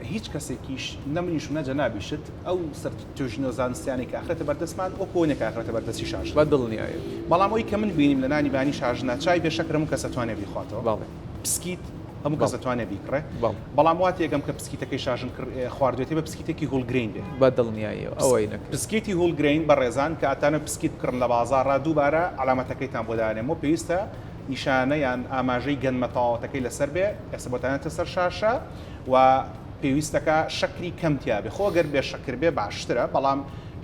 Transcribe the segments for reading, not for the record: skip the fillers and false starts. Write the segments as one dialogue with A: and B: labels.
A: هیچ کەسێکیش نەمنیش و نەجە نابیشت ئەو سەر توێژینەوە زانستیانی کە ئاخرەتە بەردەستمان وەکو ئەوەیە کە ئاخرەتە بەردەستی شاژن
B: بە دڵنیایە.
A: بەڵام ئەوی کە من بینیم لە نانی بانی شاژنە چای بێشەکر هەموو کەس دەتوانێت بیخواتەوە
B: باڵێ
A: پسکیت هەموو کەس دەتوانێت بیکڕێ
B: بەڵام
A: وات یەکەم کە پسکیتەکەی شاژن خواردوێتی بە پسکیتێکی هۆڵگرین بێ
B: بە دڵنیایە ئەوەی نەکرد
A: پسکیتی هۆڵگرین بە ڕێزان کە ئاتانە پسکیت بکڕن لە بازاڕا دووبارە علامەتەکەیتان بۆ دانێمەوە پێویستە نیشانەیان ئاماژەی گەنمەتەواوەتەکەی لەسەر بێ ئێستا بۆتانێتە سەر شاشە و پێویستەکە شەکری کەمتیا بێ خۆگەر بێ شەکر بێ باشترە بەڵام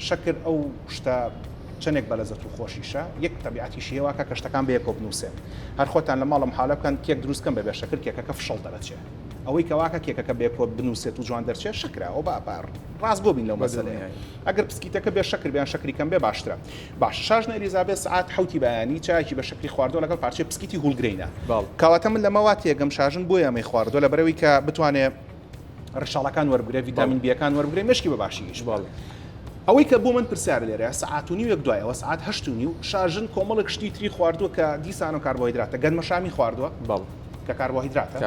A: شەکر ئەو شتە چەندێک بەلەزەت و خۆشیشە یەک تەبیعەتیشی هەیە کە شتەکان بە یەکۆ بنووسێن هەر خۆتان لە ماڵم حالە بکەن کێک دروستکەم بە بێ شەکر کێکەکە فشەڵ دەرەچێ ئەوەی کەواکە کێکەکە بە یەکۆ بنووسێت و جوان دەرچێت شکرا ئەو بابار ڕاست بۆ بین لەو مەسەلەیە ئەگەر پسکیتەکە بێ شەکر بیان شەکری کەم بێ باشترە باش شاژنە ئەلیزابێت سعات حوتی بەیانی چایکی بە شەکری خواردۆ لەگەڵ پارچەی پسکیتی هوڵگرینە کەواتە من لەمەوات یەگەم شاژن بۆ ئەمەی خواردۆ لە بەرەوەی کە بتوانێت ڕشاڵەکان وەربگرێ ڤیتامین بیەکان وەربگرێ مشکی بە باشیش باڵێ ئەوەی کە بۆ من پرسیار لێرە سعات و نیو یەک دوایەوە سعات 8 و نیو شاژن کۆمەڵک شتی تری خواردووە کە دیسان و کاربۆهیدراتە گەنمەشامی خواردووە
B: باڵ
A: کە کاربۆهیدراتە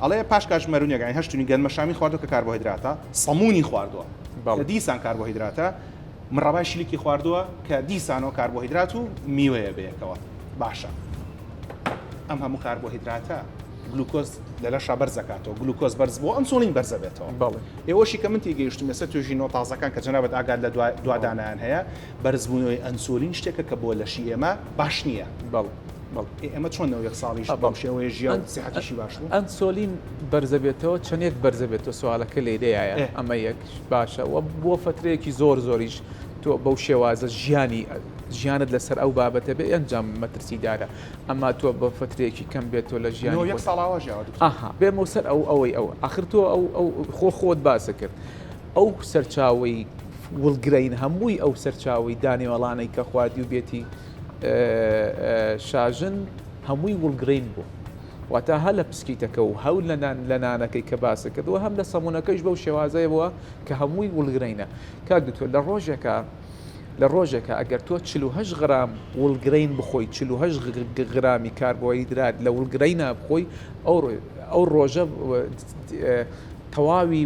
A: ئەڵێ پاش کاژ مەرونیەکانی 8 و نیو گەنمەشامی خواردووە کە کاربۆهیدراتە سەمونی خواردووە کە دیسان کاربۆهیدراتە مڕەبای شیلکی خواردووە کە دیسانەوە کاربۆهیدرات و میوەیە بەیەکەوە باشە ئەم هەموو کاربۆهیدراتە گلوکۆز لەلەشا بەرز دەکاتەوە گلوکۆز بەرز بۆ ئەنسۆلین بەرزە بێتەوە ئێوەشی کە من تێگەیشتم ئێستا توێژینەوە تازەکان کە جەنابەت ئاگات لە دوادانیان هەیە بەرزبوونەوەی ئەنسۆلین شتێکە کە بۆ لەشی ئێمە باش نییە ئێمە چۆنەوە یەک ساڵیش بەم شێوەیە ژیان سیحەتیشی باش بوو
B: ئەنسۆلین بەرزە بێتەوە چەندێک بەرزە بێتەوە سوالەکە لێدەیە ئەمە یەک باشە و بۆ فترەیەکی زۆریش تۆ بەو شێوازە ژیانت لەسەر ئەو بابەتە بێ ئەنجام مەترسیدارە ئەمما تۆ بە فترەیەکی کەم بێتەوە لە ژیانی
A: یەک ساڵاوە
B: ئاها بێمە سەر ئەوەی ئاخر تۆ ئەو خۆت باسە کرد ئەو سەرچاوی وڵگرین هەمووی ئەو سەرچاوی دانێوەڵانەی کە خواردی و بێتی شاژن هەمووی وڵگرین بوو واتە هە لە پسکیتەکە و هەول لە نانەکەی کە باسە کردەوە هەم لە سەمونەکەش بەو شێوازەیە بووە کە هەمووی وڵگرینە کاک دکتۆر لە ڕۆژێکە ئەگەر تۆ 48 غرام وڵگرین بخۆی 48 غرامی کاربۆهیدرات لە وڵگرینە بخۆی ئەو ڕۆژە تەواوی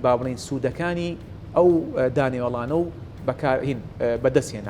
B: با بڵێن سوودەکانی ئەو دانێوەڵانە و بەدەستهێنا